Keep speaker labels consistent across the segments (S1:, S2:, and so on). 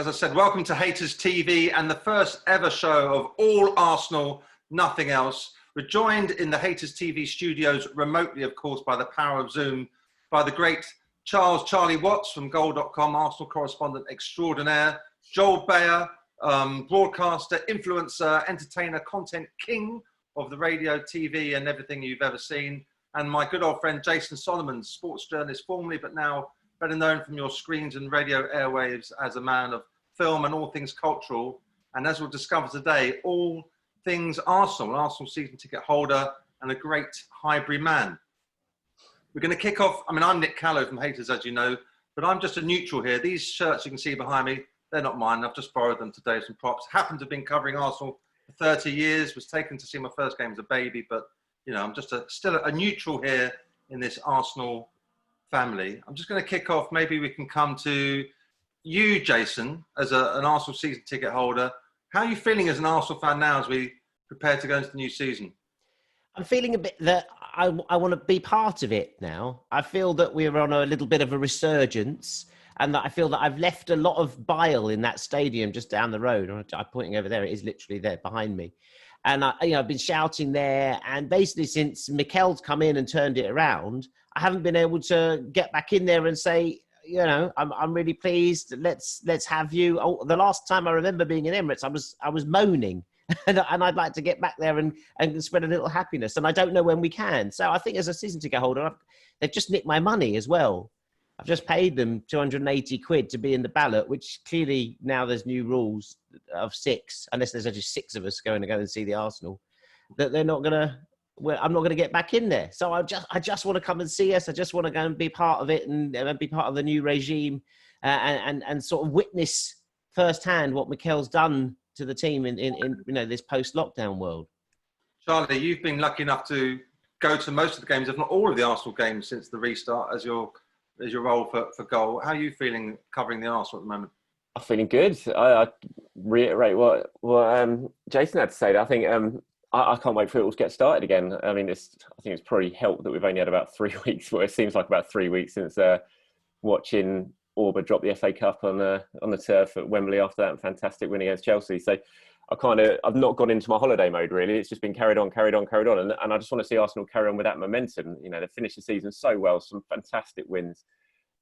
S1: As I said, welcome to Hayters TV and the first ever show of all Arsenal, nothing else. We're joined in the Hayters TV studios remotely, of course, by the power of Zoom, by the great Charlie Watts from goal.com, Arsenal correspondent extraordinaire, Joel Beya, broadcaster, influencer, entertainer, content king of the radio, TV and everything you've ever seen. And my good old friend Jason Solomons, sports journalist formerly, but now better known from your screens and radio airwaves as a man of film and all things cultural. And as we'll discover today, all things Arsenal, an Arsenal season ticket holder and a great Highbury man. We're going to kick off. I mean, I'm Nick Callow from Hayters, as you know, but I'm just a neutral here. These shirts you can see behind me, they're not mine. I've just borrowed them today, some props. Happened to have been covering Arsenal for 30 years, was taken to see my first game as a baby, but you know, I'm just still a neutral here in this Arsenal family. I'm just going to kick off. Maybe we can come to you, Jason, as an Arsenal season ticket holder. How are you feeling as an Arsenal fan now as we prepare to go into the new season?
S2: I'm feeling a bit that I want to be part of it now. I feel that we're on a little bit of a resurgence and that I feel that I've left a lot of bile in that stadium just down the road. I'm pointing over there. It is literally there behind me. And I've been shouting there. And basically since Mikel's come in and turned it around, I haven't been able to get back in there and say, you know, I'm really pleased. Let's have you. Oh, the last time I remember being in Emirates, I was moaning, and I'd like to get back there and spread a little happiness. And I don't know when we can. So I think as a season ticket holder, they've just nicked my money as well. I've just paid them 280 quid to be in the ballot, which clearly now there's new rules of 6, unless there's just 6 of us going to go and see the Arsenal, that they're not going to. Well, I'm not going to get back in there. So I just want to come and see us. I just want to go and be part of it and be part of the new regime and sort of witness firsthand what Mikel's done to the team in you know, this post-lockdown world.
S1: Charlie, you've been lucky enough to go to most of the games, if not all of the Arsenal games since the restart as your role for goal. How are you feeling covering the Arsenal at the moment?
S3: I'm feeling good. I reiterate what Jason had to say. I think I can't wait for it all to get started again. I mean, I think it's probably helped that we've only had about 3 weeks. Well, it seems like about 3 weeks since watching Auba drop the FA Cup on the turf at Wembley after that fantastic win against Chelsea. So I've not gone into my holiday mode really. It's just been carried on. And I just want to see Arsenal carry on with that momentum. You know, they finished the season so well, some fantastic wins.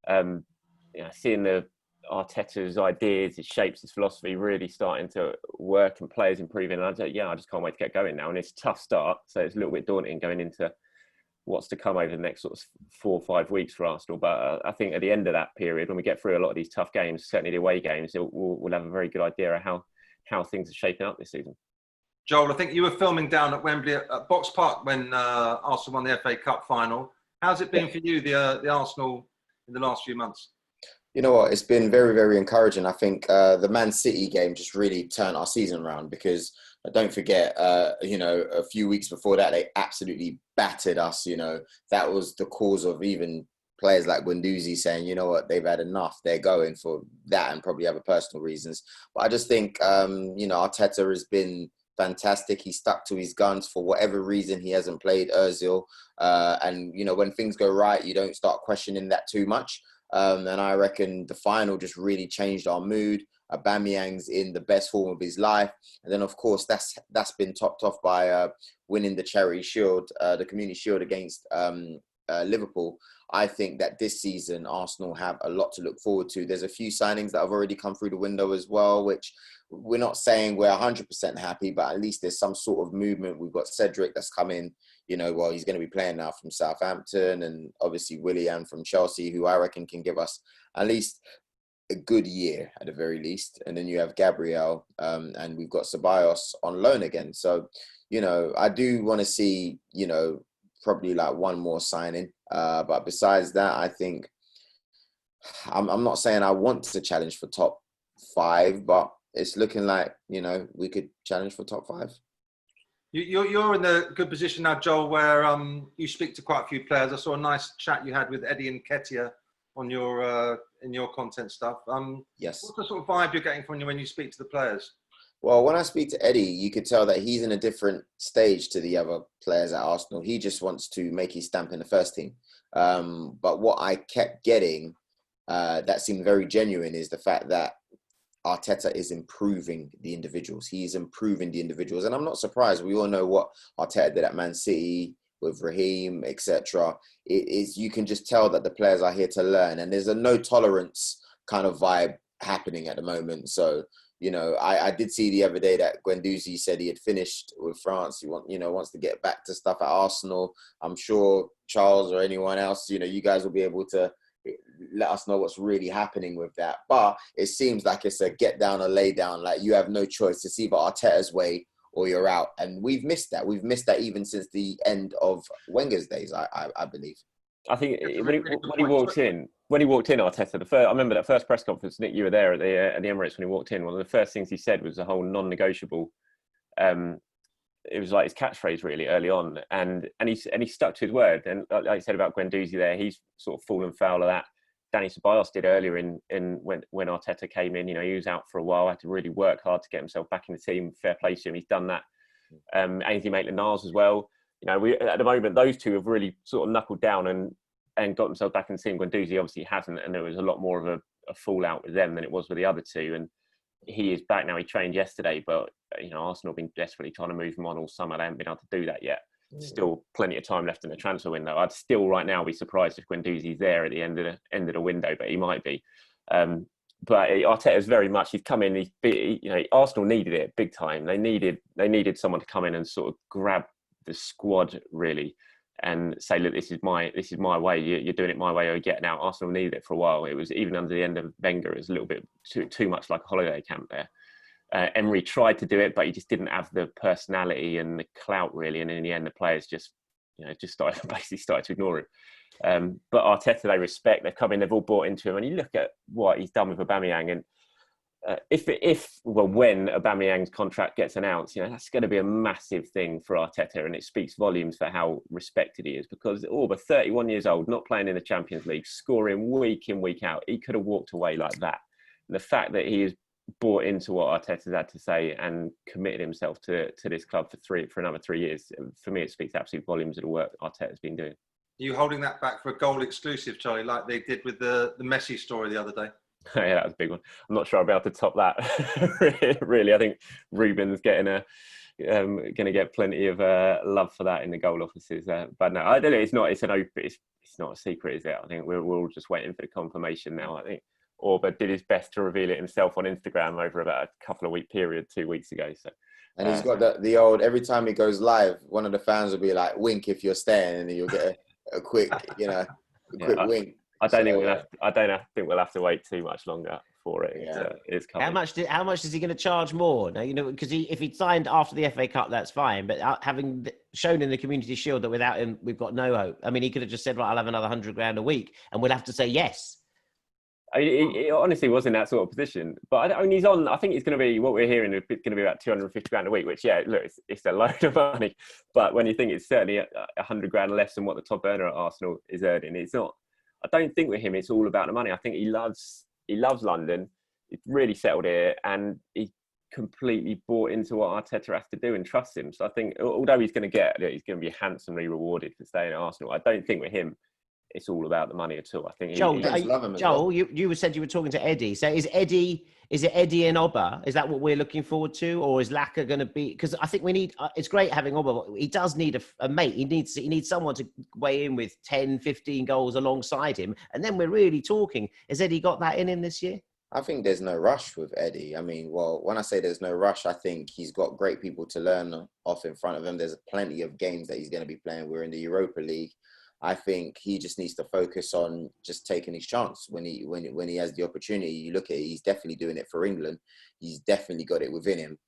S3: Seeing the Arteta's ideas, his shapes, his philosophy really starting to work and players improving. And I just can't wait to get going now. And it's a tough start, so it's a little bit daunting going into what's to come over the next sort of 4 or 5 weeks for Arsenal. But I think at the end of that period, when we get through a lot of these tough games, certainly the away games, we'll have a very good idea of how things are shaping up this season.
S1: Joel, I think you were filming down at Wembley at Box Park when Arsenal won the FA Cup final. How's it been for you, the Arsenal, in the last few months?
S4: You know what? It's been very, very encouraging. I think the Man City game just really turned our season around because don't forget, a few weeks before that, they absolutely battered us. You know, that was the cause of even players like Guendouzi saying, you know what, they've had enough. They're going for that and probably other personal reasons. But I just think, Arteta has been fantastic. He stuck to his guns. For whatever reason, he hasn't played Ozil. And, you know, when things go right, you don't start questioning that too much. And I reckon the final just really changed our mood. Aubameyang's in the best form of his life. And then, of course, that's been topped off by winning the Charity Shield, the Community Shield against Liverpool. I think that this season, Arsenal have a lot to look forward to. There's a few signings that have already come through the window as well, which we're not saying we're 100% happy, but at least there's some sort of movement. We've got Cedric that's come in, he's going to be playing now from Southampton, and obviously Willian from Chelsea, who I reckon can give us at least a good year at the very least. And then you have Gabriel, and we've got Ceballos on loan again. So, I do want to see, probably like one more signing. But besides that, I think I'm not saying I want to challenge for top 5, but it's looking like, we could challenge for top 5.
S1: You're in a good position now, Joel, where you speak to quite a few players. I saw a nice chat you had with Eddie and Nketiah on your in your content stuff.
S4: Yes.
S1: What's the sort of vibe you're getting from you when you speak to the players?
S4: Well, when I speak to Eddie, you could tell that he's in a different stage to the other players at Arsenal. He just wants to make his stamp in the first team. But what I kept getting that seemed very genuine is the fact that Arteta is improving the individuals. He is improving the individuals. And I'm not surprised. We all know what Arteta did at Man City with Raheem, etc. It is, you can just tell that the players are here to learn. And there's a no tolerance kind of vibe happening at the moment. So, you know, I did see the other day that Guendouzi said he had finished with France. He wants to get back to stuff at Arsenal. I'm sure Charles or anyone else, you know, you guys will be able to let us know what's really happening with that. But it seems like it's a get down or lay down. Like, you have no choice. It's either Arteta's way or you're out. And we've missed that. We've missed that even since the end of Wenger's days, I believe.
S3: I think when he walked in, Arteta, I remember that first press conference, Nick, you were there at the Emirates when he walked in. One of the first things he said was the whole non-negotiable. It was like his catchphrase really early on, and he stuck to his word. And like I said about Guendouzi there, he's sort of fallen foul of that. Danny Ceballos did earlier in when Arteta came in. You know, he was out for a while, had to really work hard to get himself back in the team. Fair play to him, he's done that. Ainsley Maitland-Niles as well. You know, at the moment those two have really sort of knuckled down and got themselves back in the team. Guendouzi obviously hasn't, and there was a lot more of a fallout with them than it was with the other two. And he is back now. He trained yesterday, but you know, Arsenal have been desperately trying to move him on all summer. They haven't been able to do that yet. Still plenty of time left in the transfer window. I'd still right now be surprised if Guendouzi's there at the end of the window, but he might be. But Arteta's very much, he's come in. You know, Arsenal needed it big time. They needed someone to come in and sort of grab the squad really and say, look, this is my way. You're doing it my way, or you're getting out. Arsenal needed it for a while. It was even under the end of Wenger, it was a little bit too much like a holiday camp there. Emery tried to do it, but he just didn't have the personality and the clout really. And in the end, the players just started to ignore him. But Arteta, they respect. They've come in. They've all bought into him. And you look at what he's done with Aubameyang, and when Aubameyang's contract gets announced, you know, that's going to be a massive thing for Arteta, and it speaks volumes for how respected he is. Because but 31 years old, not playing in the Champions League, scoring week in, week out, he could have walked away like that. And the fact that he is bought into what Arteta's had to say and committed himself to this club for another 3 years, for me, it speaks absolute volumes of the work Arteta's been doing.
S1: Are you holding that back for a goal exclusive, Charlie, like they did with the Messi story the other day?
S3: Yeah, that was a big one. I'm not sure I'll be able to top that. Really, I think Ruben's going to get plenty of love for that in the goal offices. But no, I don't know. It's not a secret, is it? I think we're all just waiting for the confirmation now. I think Orba did his best to reveal it himself on Instagram over about a couple of week period 2 weeks ago. So,
S4: and he's got the old, every time he goes live, one of the fans will be like, "Wink if you're staying," and then you'll get a quick, wink. I don't think we'll have to wait too much longer for it. Yeah.
S3: It's coming.
S2: How much is he going to charge more? Now, you know, because if he signed after the FA Cup, that's fine. But having shown in the Community Shield that without him, we've got no hope. I mean, he could have just said, "Right, I'll have another £100,000 a week," and we'll have to say yes.
S3: He honestly was in that sort of position, but I mean, he's on. I think it's going to be, what we're hearing is going to be about £250,000 a week, which, yeah, look, it's a load of money. But when you think it's certainly £100,000 less than what the top earner at Arsenal is earning, it's not. I don't think with him it's all about the money. I think he loves London. He's really settled here, and he completely bought into what Arteta has to do and trusts him. So I think, although he's going to be handsomely rewarded for staying at Arsenal, I don't think with him it's all about the money at all. I think
S2: Joel, you said you were talking to Eddie. So is it Eddie and Oba? Is that what we're looking forward to, or is Laka going to be? Because I think we need. It's great having Oba, but he does need a mate. He needs someone to weigh in with 10, 15 goals alongside him, and then we're really talking. Has Eddie got that in him this year?
S4: I think there's no rush with Eddie. I mean, well, when I say there's no rush, I think he's got great people to learn off in front of him. There's plenty of games that he's going to be playing. We're in the Europa League. I think he just needs to focus on just taking his chance when he has the opportunity. You look at it, he's definitely doing it for England. He's definitely got it within him.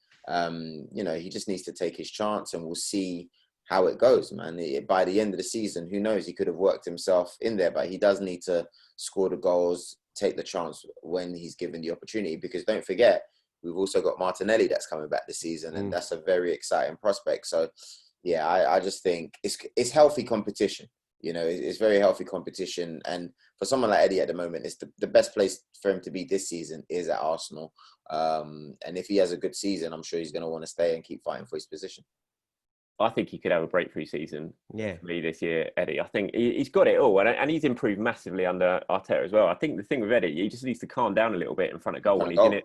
S4: He just needs to take his chance, and we'll see how it goes, man. By the end of the season, who knows? He could have worked himself in there, but he does need to score the goals, take the chance when he's given the opportunity. Because don't forget, we've also got Martinelli that's coming back this season, and that's a very exciting prospect. So, yeah, I just think it's healthy competition. You know, it's very healthy competition. And for someone like Eddie at the moment, it's the best place for him to be this season is at Arsenal. And if he has a good season, I'm sure he's going to want to stay and keep fighting for his position.
S3: I think he could have a breakthrough season
S2: Yeah.
S3: for me this year, Eddie. I think he's got it all, and he's improved massively under Arteta as well. I think the thing with Eddie, he just needs to calm down a little bit in front of goal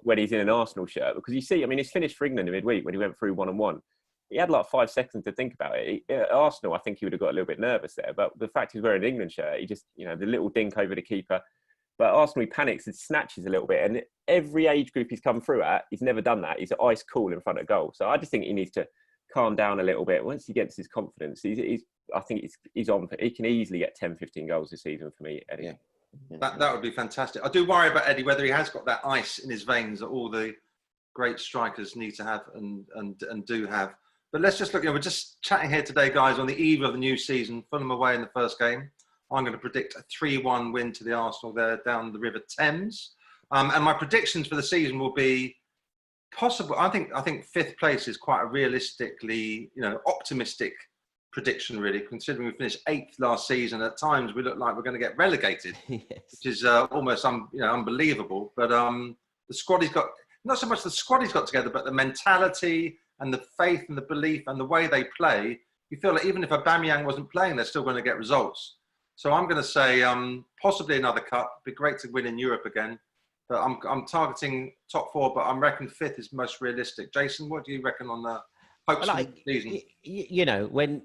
S3: when he's in an Arsenal shirt, because you see, I mean, he's finished for England in midweek when he went through 1-on-1. He had like 5 seconds to think about it. At Arsenal, I think he would have got a little bit nervous there, but the fact he's wearing an England shirt, he just, the little dink over the keeper. But Arsenal, he panics and snatches a little bit, and every age group he's come through at, he's never done that. He's ice cool in front of goal. So I just think he needs to calm down a little bit. Once he gets his confidence, I think he's on. He can easily get 10, 15 goals this season for me, Eddie.
S1: Yeah. That would be fantastic. I do worry about Eddie, whether he has got that ice in his veins that all the great strikers need to have and do have. But let's just look, we're just chatting here today, guys, on the eve of the new season. Fulham away in the first game. I'm going to predict a 3-1 win to the Arsenal there down the River Thames. And my predictions for the season will be possible. I think 5th place is quite a realistically, optimistic prediction, really, considering we finished 8th last season. At times, we look like we're going to get relegated,
S2: Yes.
S1: which is almost unbelievable. But the squad he's got, not so much the squad he's got together, but the mentality and the faith and the belief and the way they play. You feel like even if Aubameyang wasn't playing, they're still going to get results. So I'm going to say possibly another cup. It'd be great to win in Europe again. But I'm targeting top 4, but I'm reckon 5th is most realistic. Jason, what do you reckon on the hopes for the season?
S2: When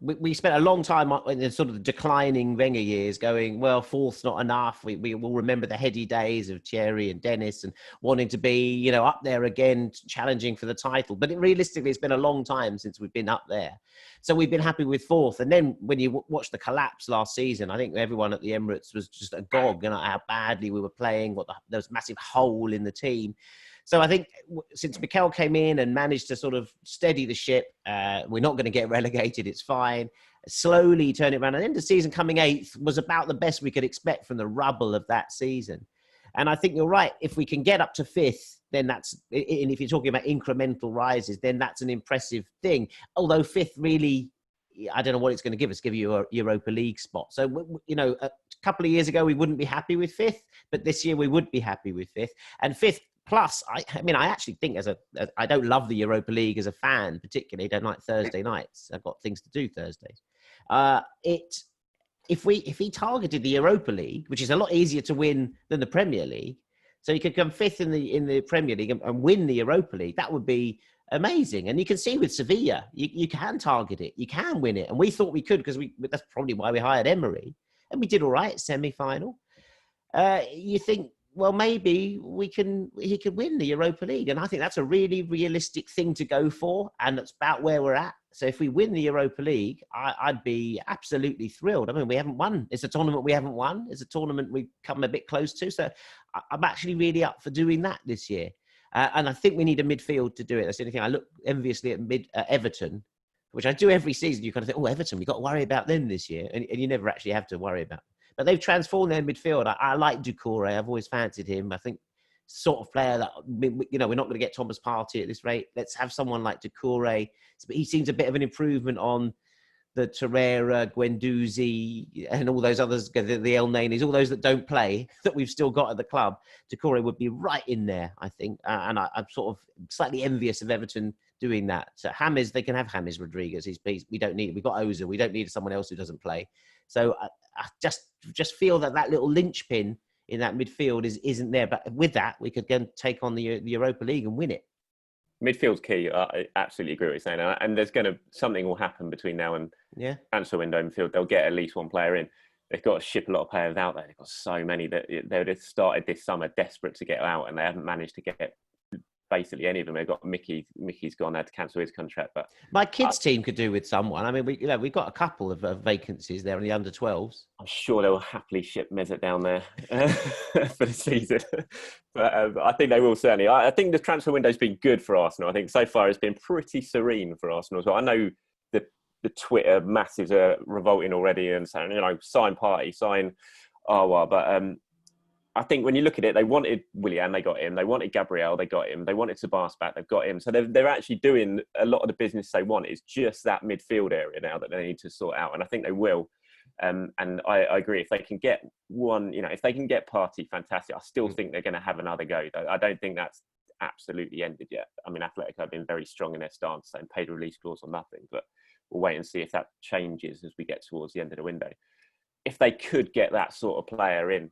S2: we spent a long time in the sort of declining Wenger years going, well, 4th's not enough. We will remember the heady days of Thierry and Dennis and wanting to be, up there again, challenging for the title. But realistically, it's been a long time since we've been up there. So we've been happy with 4th. And then when you watch the collapse last season, I think everyone at the Emirates was just agog, how badly we were playing, there was a massive hole in the team. So I think since Mikel came in and managed to sort of steady the ship, we're not going to get relegated. It's fine. Slowly turn it around. And the end of the season coming 8th was about the best we could expect from the rubble of that season. And I think you're right. If we can get up to 5th, then and if you're talking about incremental rises, then that's an impressive thing. Although 5th really, I don't know what it's going to give you a Europa League spot. So, a couple of years ago, we wouldn't be happy with 5th, but this year we would be happy with 5th. And 5th, plus, I actually think I don't love the Europa League as a fan, particularly. I don't like Thursday nights. I've got things to do Thursdays. If he targeted the Europa League, which is a lot easier to win than the Premier League, so he could come 5th in the Premier League and win the Europa League, that would be amazing. And you can see with Sevilla, you can target it, you can win it, and we thought we could because that's probably why we hired Emery, and we did all right, semi-final. You think, well, maybe he could win the Europa League. And I think that's a really realistic thing to go for. And that's about where we're at. So if we win the Europa League, I'd be absolutely thrilled. I mean, we haven't won. It's a tournament we haven't won. It's a tournament we've come a bit close to. So I'm actually really up for doing that this year. And I think we need a midfield to do it. That's the only thing. I look enviously at Everton, which I do every season. You kind of think, oh, Everton, we've got to worry about them this year. And you never actually have to worry about them. But they've transformed their midfield. I like Doucouré. I've always fancied him. I think sort of player that, we're not going to get Thomas Partey at this rate. Let's have someone like Doucouré. But he seems a bit of an improvement on the Torreira, Guendouzi, and all those others, the El Nenis, all those that don't play that we've still got at the club. Doucouré would be right in there, I think. And I'm sort of slightly envious of Everton doing that. So James, they can have James Rodriguez. We don't need it. We've got Ozil. We don't need someone else who doesn't play. So I just feel that little linchpin in that midfield isn't there. But with that, we could again take on the Europa League and win it.
S3: Midfield's key. I absolutely agree with what you're saying. And there's something will happen between now and transfer window in midfield. They'll get at least one player in. They've got to ship a lot of players out there. They've got so many that they would have started this summer desperate to get out, and they haven't managed to get basically any of them. They've got Mickey's gone there to cancel his contract. But
S2: my kids' team could do with someone. I mean, we've got a couple of vacancies there in the under 12s.
S3: I'm sure they'll happily ship Mesut down there for the season. But I think they will certainly. I think the transfer window's been good for Arsenal. I think so far it's been pretty serene for Arsenal as well. I know the Twitter masses are revolting already and saying, sign Partey, sign Aouar, but I think when you look at it, they wanted Willian, they got him. They wanted Gabriel, they got him. They wanted Sabas back, they've got him. So they're actually doing a lot of the business they want. It's just that midfield area now that they need to sort out, and I think they will. And I agree. If they can get one, if they can get Partey, fantastic. I still think they're going to have another go. I don't think that's absolutely ended yet. I mean, Atletico have been very strong in their stance, saying paid release clause on nothing, but we'll wait and see if that changes as we get towards the end of the window. If they could get that sort of player in,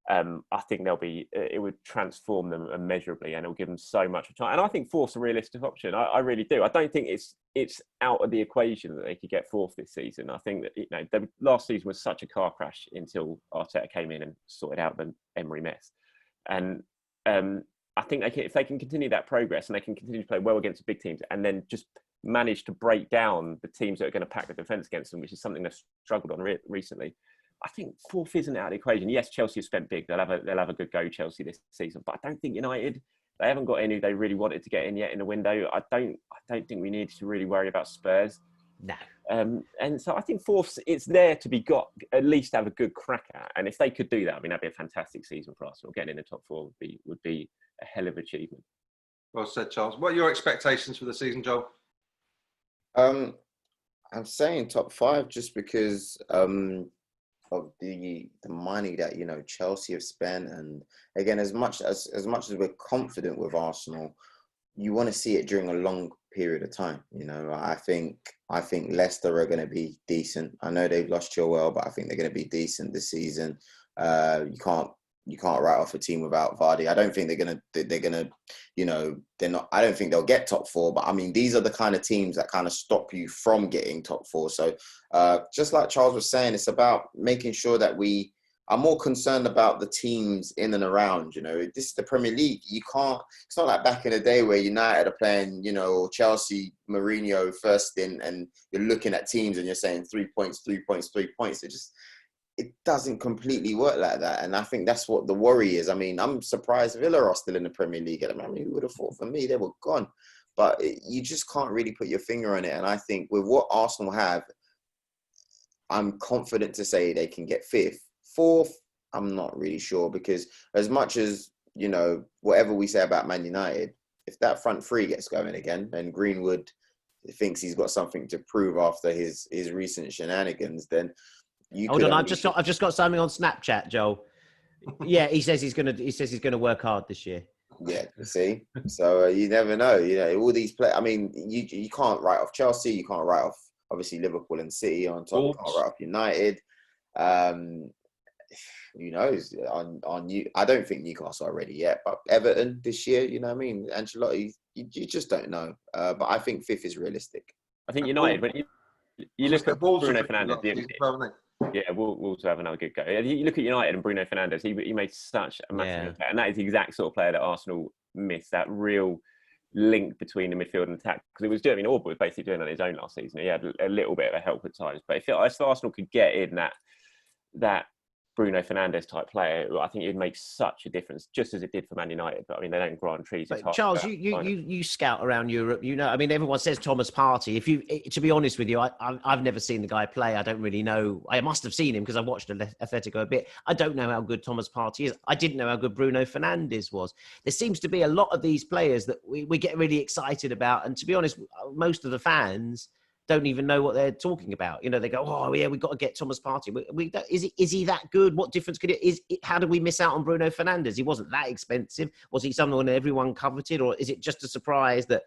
S3: I think it would transform them immeasurably, and it'll give them so much time. And I think fourth's a realistic option. I really do. I don't think it's out of the equation that they could get fourth this season. I think that the last season was such a car crash until Arteta came in and sorted out the Emery mess. And I think if they can continue that progress and they can continue to play well against the big teams, and then just manage to break down the teams that are going to pack the defence against them, which is something they've struggled on recently. I think fourth isn't out of the equation. Yes, Chelsea have spent big. They'll have a good go, Chelsea, this season. But I don't think United, they haven't got any they really wanted to get in yet in the window. I don't think we need to really worry about Spurs.
S2: No.
S3: And so I think fourth, it's there to be got, at least have a good crack at. And if they could do that, I mean, that'd be a fantastic season for Arsenal. Getting in the top four would be a hell of an achievement.
S1: Well said, Charles. What are your expectations for the season, Joel?
S4: I'm saying top 5 just because of the money that Chelsea have spent, and again, as much as we're confident with Arsenal, you want to see it during a long period of time. I think Leicester are going to be decent. I know they've lost Chilwell, but I think they're going to be decent this season. You can't write off a team without Vardy. I don't think they're not. I don't think they'll get top 4. But I mean, these are the kind of teams that kind of stop you from getting top 4. So just like Charles was saying, it's about making sure that we are more concerned about the teams in and around. This is the Premier League. You can't. It's not like back in the day where United are playing, Chelsea, Mourinho first in, and you're looking at teams and you're saying 3 points, 3 points, 3 points. It doesn't completely work like that. And I think that's what the worry is. I mean, I'm surprised Villa are still in the Premier League. I mean, who would have thought? For me, they were gone. But you just can't really put your finger on it. And I think with what Arsenal have, I'm confident to say they can get 5th. 4th, I'm not really sure, because as much as, whatever we say about Man United, if that front 3 gets going again and Greenwood thinks he's got something to prove after his recent shenanigans, then hold on,
S2: I've just got something on Snapchat, Joel. Yeah, he says he's gonna work hard this year.
S4: Yeah, see, so you never know. All these players. I mean, you can't write off Chelsea. You can't write off obviously Liverpool and City on top. You can't write off United. Who knows? I don't think Newcastle are ready yet, but Everton this year. You know what I mean? Ancelotti. You just don't know. But I think 5th is realistic.
S3: I think United. When you look at Bruno Fernandes. Yeah, we'll have another good go. You look at United and Bruno Fernandes, he made such a massive impact. And that is the exact sort of player that Arsenal missed, that real link between the midfield and attack. Because it was doing, Auba was basically doing it on his own last season. He had a little bit of a help at times. But if Arsenal could get in that Bruno Fernandes type player, I think it'd make such a difference, just as it did for Man United. But I mean, they don't grow on trees.
S2: But Charles, you scout around Europe. I mean, everyone says Thomas Partey. To be honest with you, I've never seen the guy play. I don't really know. I must have seen him because I watched Atletico a bit. I don't know how good Thomas Partey is. I didn't know how good Bruno Fernandes was. There seems to be a lot of these players that we get really excited about, and to be honest, most of the fans don't even know what they're talking about. They go, oh yeah, we've got to get Thomas Partey. Is he that good? What difference could it? How did we miss out on Bruno Fernandes? He wasn't that expensive. Was he someone everyone coveted, or is it just a surprise that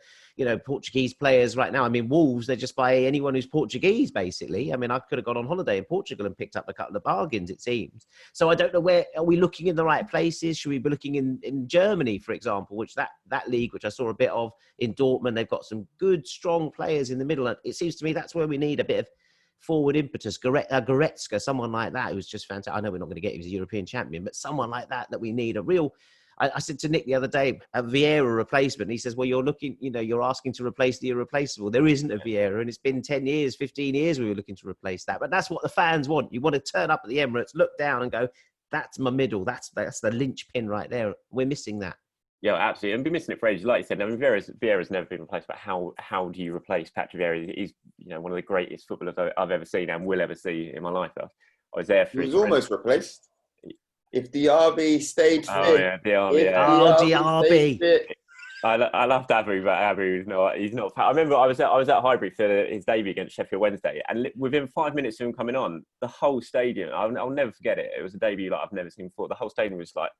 S2: Portuguese players right now? I mean, Wolves, they just buy anyone who's Portuguese, basically. I mean, I could have gone on holiday in Portugal and picked up a couple of bargains, it seems. So I don't know, where are we looking in the right places? Should we be looking in Germany, for example, which that league, which I saw a bit of in Dortmund, they've got some good, strong players in the middle. And it seems to me that's where we need a bit of forward impetus. Goretzka, someone like that, who's just fantastic. I know we're not going to get him as a European champion, but someone like that we need. A real, I said to Nick the other day, a Vieira replacement. He says, well, you're asking to replace the irreplaceable. There isn't a Vieira, and it's been 10 years, 15 years we were looking to replace that. But that's what the fans want. You want to turn up at the Emirates, look down and go, that's my middle. That's the linchpin right there. We're missing that.
S3: Yeah, absolutely. And been missing it for ages. Like you said, I mean, Vieira's never been replaced, but how do you replace Patrick Vieira? He's one of the greatest footballers I've ever seen and will ever see in my life. I was there for.
S4: He was almost replaced. If Diaby stayed fit.
S3: Oh yeah, Diaby.
S2: Diaby.
S3: I love Diaby, but Diaby he's not. I remember I was at Highbury for his debut against Sheffield Wednesday, and within 5 minutes of him coming on, the whole stadium. I'll never forget it. It was a debut like I've never seen before. The whole stadium was like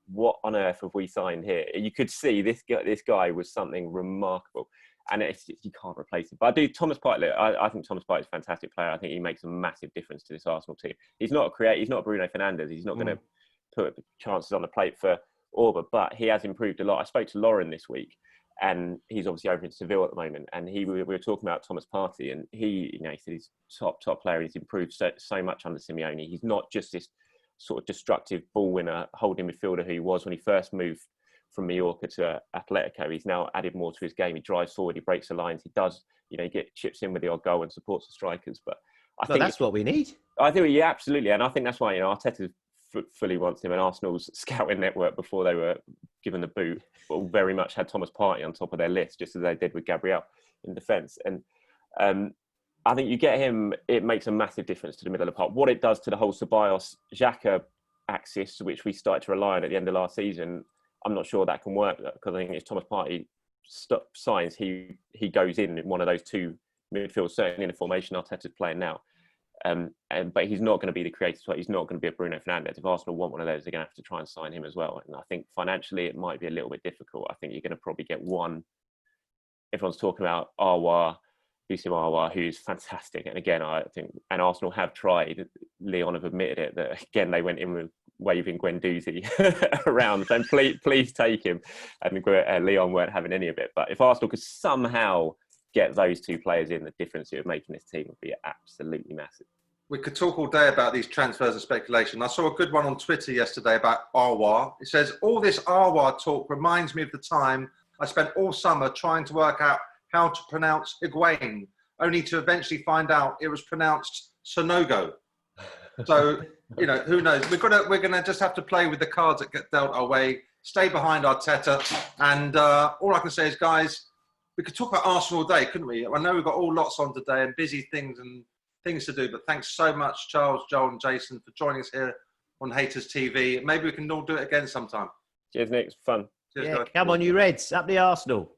S3: what on earth have we signed here? You could see this guy was something remarkable. And you can't replace him. But I do, Thomas Partey, I think Thomas Partey is a fantastic player. I think he makes a massive difference to this Arsenal team. He's not he's not Bruno Fernandes. He's not going to put chances on the plate for Orba, but he has improved a lot. I spoke to Lauren this week, and he's obviously over in Seville at the moment. And we were talking about Thomas Partey, and he said he's top player. He's improved so much under Simeone. He's not just this sort of destructive ball winner, holding midfielder who he was when he first moved from Mallorca to Atletico. He's now added more to his game. He drives forward, he breaks the lines, he does, he chips in with the odd goal and supports the strikers. But I think
S2: that's what we need.
S3: I think, yeah, absolutely. And I think that's why, Arteta fully wants him, and Arsenal's scouting network before they were given the boot very much had Thomas Partey on top of their list, just as they did with Gabriel in defence. And I think you get him, it makes a massive difference to the middle of the park. What it does to the whole Ceballos-Xhaka axis, which we started to rely on at the end of last season, I'm not sure that can work, because I think if Thomas Partey signs, he goes in one of those two midfields, certainly in the formation Arteta's playing now. But he's not going to be the creative. He's not going to be a Bruno Fernandes. If Arsenal want one of those, they're going to have to try and sign him as well. And I think financially, it might be a little bit difficult. I think you're going to probably get one. Everyone's talking about Lucien Aouar, who's fantastic. And again, I think, and Arsenal have tried. Leon have admitted it that again they went in with waving Guendouzi around, saying please take him. And Leon weren't having any of it. But if Arsenal could somehow get those two players in, the difference it would make in this team would be absolutely massive.
S1: We could talk all day about these transfers and speculation. I saw a good one on Twitter yesterday about Aouar. It says, all this Aouar talk reminds me of the time I spent all summer trying to work out how to pronounce Higuain, only to eventually find out it was pronounced Sonogo. So, who knows? We're gonna just have to play with the cards that get dealt our way, stay behind Arteta. And all I can say is, guys, we could talk about Arsenal all day, couldn't we? I know we've got all lots on today and busy things to do, but thanks so much, Charles, Joel and Jason, for joining us here on Hayters TV. Maybe we can all do it again sometime.
S3: Cheers, Nick. It's fun.
S1: Cheers,
S2: Yeah,
S1: guys.
S2: come on, you Reds, up the Arsenal.